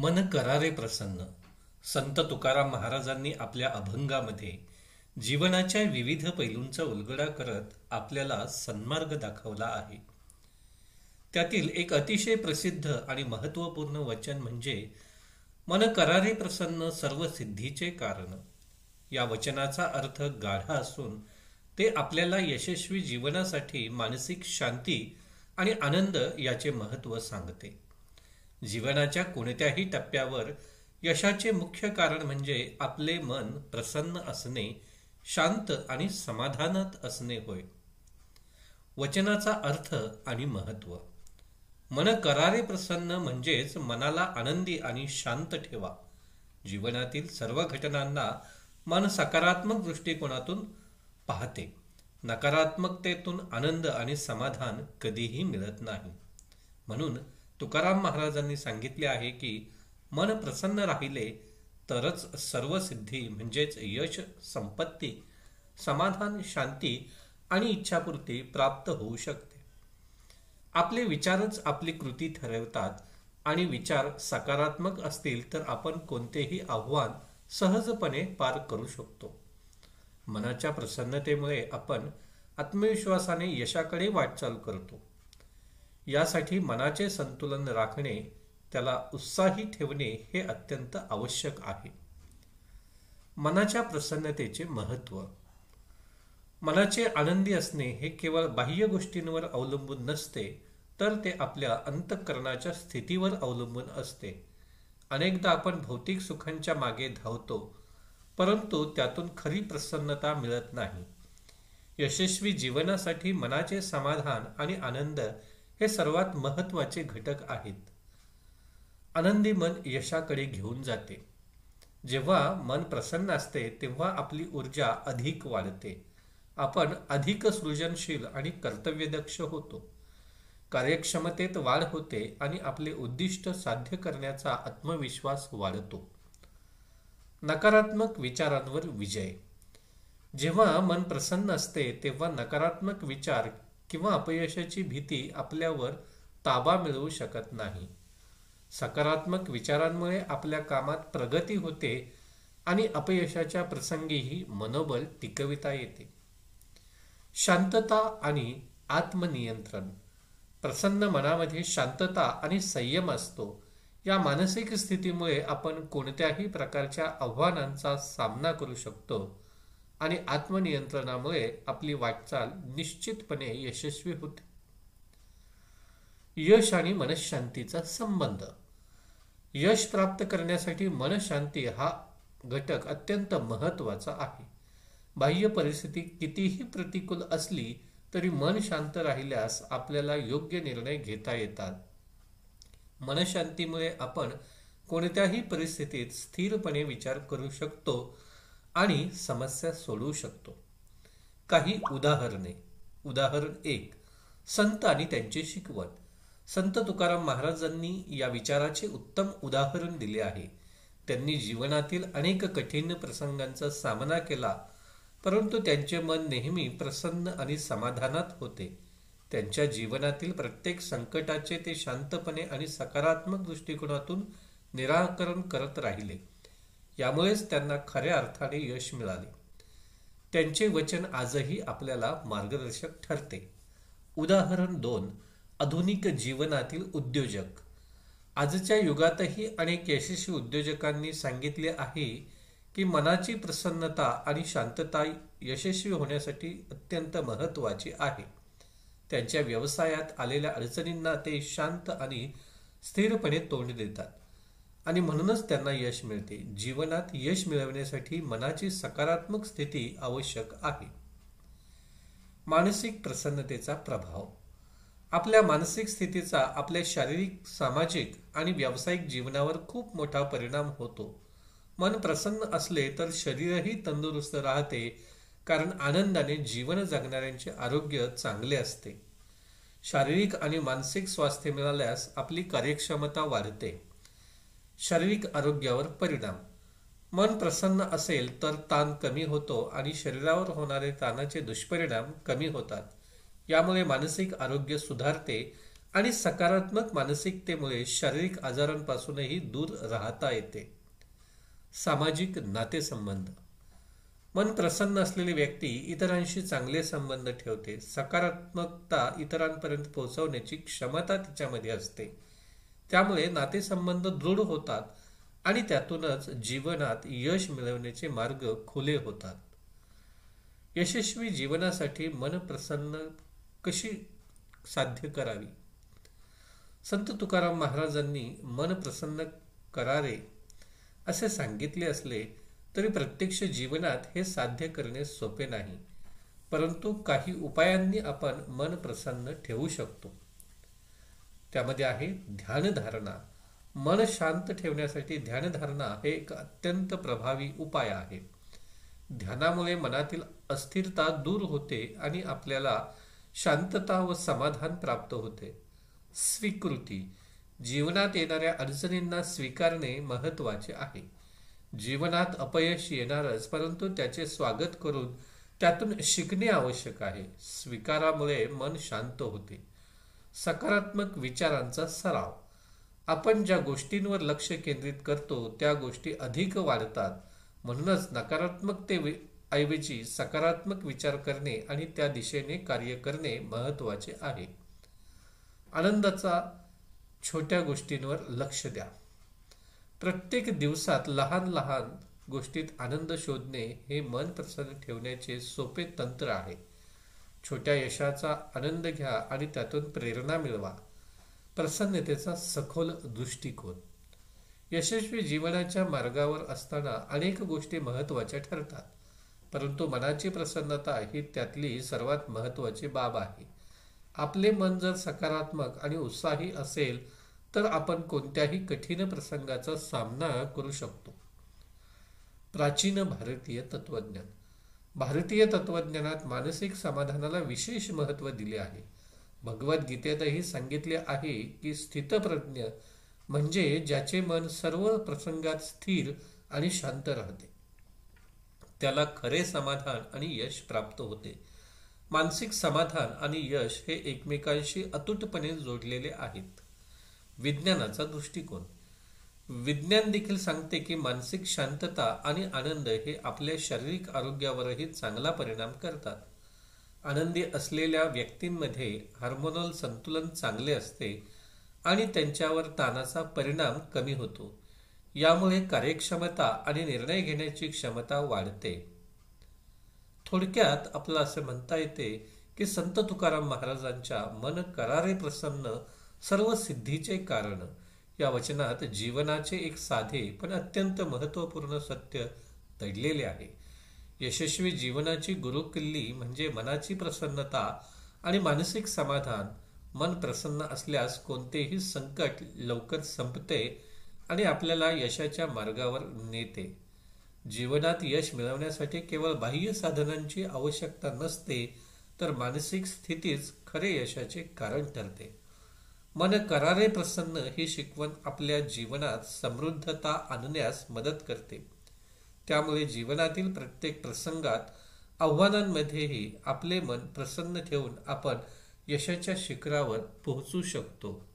मन करारे प्रसन्न. संत तुकाराम महाराजांनी आपल्या अभंगामध्ये जीवनाच्या विविध पैलूंचा उलगडा करत आपल्याला सन्मार्ग दाखवला आहे. त्यातील एक अतिशय प्रसिद्ध आणि महत्त्वपूर्ण वचन म्हणजे मन करारे प्रसन्न सर्व सिद्धीचे कारण. या वचनाचा अर्थ गाढा असून ते आपल्याला यशस्वी जीवनासाठी मानसिक शांती आणि आनंद याचे महत्त्व सांगते. जीवनाच्या कोणत्याही टप्प्यावर यशाचे मुख्य कारण म्हणजे आपले मन प्रसन्न असणे, शांत आणि समाधानात असणे होय. वचनाचा अर्थ आणि महत्त्व. मन करारे प्रसन्न म्हणजेच मनाला आनंदी आणि शांत ठेवा. जीवनातील सर्व घटनांना मन सकारात्मक दृष्टिकोनातून पाहते. नकारात्मकतेतून आनंद आणि समाधान कधीही मिळत नाही. म्हणून तुकाराम महाराजांनी सांगितले आहे की मन प्रसन्न राहिले तरच सर्व सिद्धी म्हणजेच यश, संपत्ती, समाधान, शांती आणि इच्छापूर्ती प्राप्त होऊ शकते. आपले विचारच आपली कृती ठरवतात आणि विचार सकारात्मक असतील तर आपण कोणतेही आव्हान सहजपणे पार करू शकतो. मनाच्या प्रसन्नतेमुळे आपण आत्मविश्वासाने यशाकडे वाटचाल करतो. यासाठी मनाचे संतुलन राखणे, त्याला उत्साही ठेवणे हे अत्यंत आवश्यक आहे. मनाच्या प्रसन्नतेचे महत्त्व. मनाचे आनंदी असणे हे केवळ बाह्य गोष्टींवर अवलंबून नसते, तर ते आपल्या अंतःकरणाच्या स्थितीवर अवलंबून असते. अनेकदा आपण भौतिक सुखांच्या मागे धावतो, परंतु त्यातून खरी प्रसन्नता मिळत नाही. यशस्वी जीवनासाठी मनाचे समाधान आणि आनंद हे सर्वात महत्त्वाचे घटक आहेत. आनंदी मन यशाकडे घेऊन जाते. जेव्हा मन प्रसन्न असते तेव्हा आपली ऊर्जा अधिक वाढते. आपण अधिक सृजनशील आणि कर्तव्यदक्ष होतो. कार्यक्षमतेत वाढ होते आणि आपले उद्दिष्ट साध्य करण्याचा आत्मविश्वास वाढतो. नकारात्मक विचारांवर विजय. जेव्हा मन प्रसन्न असते तेव्हा नकारात्मक विचार किंवा अपयशाची भीती आपल्यावर ताबा मिळवू शकत नाही. सकारात्मक विचारांमुळे आपल्या कामात प्रगती होते आणि अपयशाच्या प्रसंगीही मनोबल टिकविता येते. शांतता आणि आत्मनियंत्रण. प्रसन्न मनामध्ये शांतता आणि संयम असतो. या मानसिक स्थितीमुळे आपण कोणत्याही प्रकारच्या आव्हानांचा सामना करू शकतो आणि आत्मनियंत्रणामुळे आपली वाटचाल निश्चितपणे यशस्वी होते. यश आणि मनशांतीचा संबंध. यश प्राप्त करण्यासाठी मनशांती हा घटक अत्यंत महत्त्वाचा आहे. बाह्य परिस्थिती कितीही प्रतिकूल असली तरी मन शांत राहिल्यास आपल्याला योग्य निर्णय घेता येतात. मनशांतीमुळे आपण कोणत्याही परिस्थितीत स्थिरपणे विचार करू शकतो आणि समस्या सोडवू शकतो. काही उदाहरणे. उदाहरण 1. संत आणि त्यांची शिकवण. संत तुकाराम महाराजांनी या विचाराचे उत्तम उदाहरण दिले आहे. त्यांनी जीवनातील अनेक कठीण प्रसंगांचा सामना केला, परंतु त्यांचे मन नेहमी प्रसन्न आणि समाधानात होते. त्यांच्या जीवनातील प्रत्येक संकटाचे ते शांतपणे आणि सकारात्मक दृष्टिकोनातून निराकरण करत राहिले. यामुळेच त्यांना खऱ्या अर्थाने यश मिळाले. त्यांचे वचन आजही आपल्याला मार्गदर्शक ठरते. उदाहरण 2. आधुनिक जीवनातील उद्योजक. आजच्या युगातही अनेक यशस्वी उद्योजकांनी सांगितले आहे की मनाची प्रसन्नता आणि शांतता यशस्वी होण्यासाठी अत्यंत महत्त्वाची आहे. त्यांच्या व्यवसायात आलेल्या अडचणींना ते शांत आणि स्थिरपणे तोंड देतात आणि म्हणूनच त्यांना यश मिळते. जीवनात यश मिळवण्यासाठी मनाची सकारात्मक स्थिती आवश्यक आहे. मानसिक प्रसन्नतेचा प्रभाव. आपल्या मानसिक स्थितीचा आपल्या शारीरिक, सामाजिक आणि व्यावसायिक जीवनावर खूप मोठा परिणाम होतो. मन प्रसन्न असले तर शरीरही तंदुरुस्त राहते, कारण आनंदाने जीवन जगणाऱ्यांचे आरोग्य चांगले असते. शारीरिक आणि मानसिक स्वास्थ्य मिळाल्यास आपली कार्यक्षमता वाढते. शारीरिक आरोग्यावर परिणाम. मन प्रसन्न असेल तर ताण कमी होतो आणि शरीरावर होणारे ताणाचे दुष्परिणाम कमी होतात. यामुळे मानसिक आरोग्य सुधारते आणि सकारात्मक मानसिकतेमुळे शारीरिक आजारांपासूनही दूर राहता येते. सामाजिक नातेसंबंध. मन प्रसन्न असलेली व्यक्ती इतरांशी चांगले संबंध ठेवते. सकारात्मकता इतरांपर्यंत पोहोचवण्याची क्षमता तिच्यामध्ये असते. त्यामुळे नातेसंबंध दृढ होतात आणि त्यातूनच जीवनात यश मिळवण्याचे मार्ग खुले होतात. यशस्वी जीवनासाठी मन प्रसन्न कशी साध्य करावी? संत तुकाराम महाराजांनी मन प्रसन्न करारे असे सांगितले असले तरी प्रत्यक्ष जीवनात हे साध्य करणे सोपे नाही. परंतु काही उपायांनी आपण मन प्रसन्न ठेवू शकतो. त्यामध्ये आहे ध्यानधारणा. मन शांत ठेवण्यासाठी ध्यानधारणा हे एक अत्यंत प्रभावी उपाय आहे. ध्यानामुळे मनातील अस्थिरता दूर होते आणि आपल्याला शांतता व समाधान प्राप्त होते. स्वीकृती. जीवनात येणाऱ्या अडचणींना स्वीकारणे महत्त्वाचे आहे. जीवनात अपयश येणारच, परंतु त्याचे स्वागत करून त्यातून शिकणे आवश्यक आहे. स्वीकारामुळे मन शांत होते. सकारात्मक विचारांचा सराव. आपण ज्या गोष्टींवर लक्ष केंद्रित करतो त्या गोष्टी अधिक वाढतात. म्हणूनच नकारात्मकतेऐवजी सकारात्मक विचार करणे आणि त्या दिशेने कार्य करणे महत्त्वाचे आहे. आनंदाचा छोट्या गोष्टींवर लक्ष द्या. प्रत्येक दिवसात लहान लहान गोष्टीत आनंद शोधणे हे मन प्रसन्न ठेवण्याचे सोपे तंत्र आहे. छोट्या यशाचा आनंद घ्या आणि त्यातून प्रेरणा मिळवा. प्रसन्नतेचा सखोल दृष्टिकोन. यशस्वी जीवनाच्या मार्गावर असताना अनेक गोष्टी महत्त्वाच्या ठरतात, परंतु मनाची प्रसन्नता ही त्यातली सर्वात महत्त्वाची बाब आहे. आपले मन जर सकारात्मक आणि उत्साही असेल तर आपण कोणत्याही कठीण प्रसंगाचा सामना करू शकतो. प्राचीन भारतीय तत्वज्ञान. भारतीय तत्वज्ञानात मानसिक समाधानाला विशेष महत्त्व दिले आहे. भगवद्गीतेतही सांगितले आहे की स्थितप्रज्ञ म्हणजे ज्याचे मन सर्व प्रसंगात स्थिर आणि शांत राहते, त्याला खरे समाधान आणि यश प्राप्त होते. मानसिक समाधान आणि यश हे एकमेकांशी अतूटपणे जोडलेले आहेत. विज्ञानाचा दृष्टिकोन. विज्ञान देखील सांगते की मानसिक शांतता आणि आनंद हे आपल्या शारीरिक आरोग्यावरही चांगला परिणाम करतात. आनंदी असलेल्या व्यक्तींमध्ये हार्मोनल संतुलन चांगले असते आणि त्यांच्यावर ताणाचा परिणाम कमी होतो. यामुळे कार्यक्षमता आणि निर्णय घेण्याची क्षमता वाढते. थोडक्यात आपलं असं म्हणता येते की संत तुकाराम महाराजांच्या मन करारे प्रसन्न सर्व सिद्धीचे कारण या वचनात जीवनाचे एक साधे पण अत्यंत महत्त्वपूर्ण सत्य दडलेले आहे. यशस्वी जीवनाची गुरुकिल्ली म्हणजे मनाची प्रसन्नता आणि मानसिक समाधान. मन प्रसन्न असल्यास कोणतेही संकट लवकर संपते आणि आपल्याला यशाच्या मार्गावर नेते. जीवनात यश मिळवण्यासाठी केवळ बाह्य साधनांची आवश्यकता नसते, तर मानसिक स्थितीच खरे यशाचे कारण ठरते. मन करारे प्रसन्न ही शिकवण आपल्या जीवनात समृद्धता आणण्यास मदत करते. त्यामुळे जीवनातील प्रत्येक प्रसंगात, आव्हानांमध्येही आपले मन प्रसन्न ठेवून आपण यशाच्या शिखरावर पोहोचू शकतो.